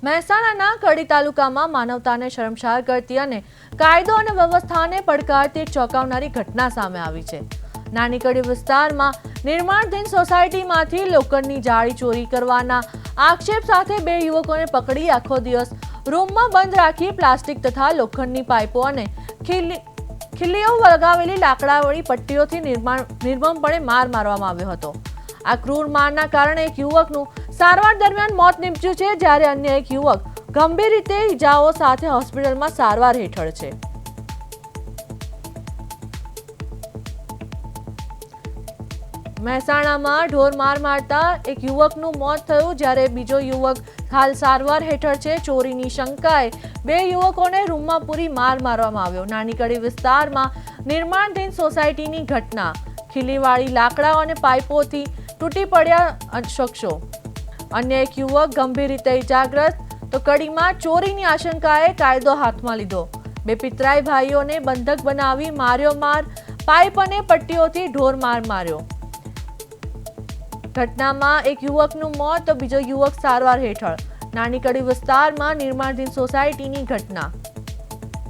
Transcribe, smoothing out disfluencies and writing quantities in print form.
મહેસાણાના કડી તાલુકામાં માનવતાને શર્મસાર કરતી અને કાયદો અને વ્યવસ્થાને પડકારતી એક ચોંકાવનારી ઘટના સામે આવી છે। નાની કડી વિસ્તારમાં નિર્માણધીન સોસાયટીમાંથી લોખંડની જાળી ચોરી કરવાના આક્ષેપ સાથે બે યુવકોને પકડી આખો દિવસ રૂમમાં બંધ રાખી પ્લાસ્ટિક તથા લોખંડની પાઇપો અને ખીલીઓ વળગાવેલી લાકડાવાળી પટ્ટીઓથી નિર્મમપણે માર મારવામાં આવ્યો હતો। આ ક્રૂર મારના કારણે એક યુવકનું સારવાર દરમિયાન મોત નીપજ્યું છે, જ્યારે અન્ય એક યુવક ગંભીર રીતે ઇજાઓ સાથે હોસ્પિટલમાં સારવાર હેઠળ છે। મહેસાણામાં ઢોર માર મારતા એક યુવકનું મોત થયું, જ્યારે બીજો યુવક હાલ સારવાર હેઠળ છે। ચોરીની શંકાએ બે યુવકોને રૂમમાં પૂરી માર મારવામાં આવ્યો। નાની કડી વિસ્તારમાં નિર્માણધીન સોસાયટીની ઘટના, ખીલીવાળી લાકડાઓ અને પાઇપોથી તૂટી પડ્યા શખ્સો, અન્ય એક યુવક ગંભીર રીતે ઇજાગ્રસ્ત। તો કડીમાં ચોરીની આશંકાએ કાયદો હાથમાં લીધો। બે પિતરાઈ ભાઈઓને બંધક બનાવી માર્યો માર, પાઇપ અને પટ્ટીઓથી ઢોર માર માર્યો। ઘટનામાં એક યુવકનું મોત તો બીજો યુવક સારવાર હેઠળ। નાની કડી વિસ્તારમાં નિર્માણધીન સોસાયટીની ઘટના।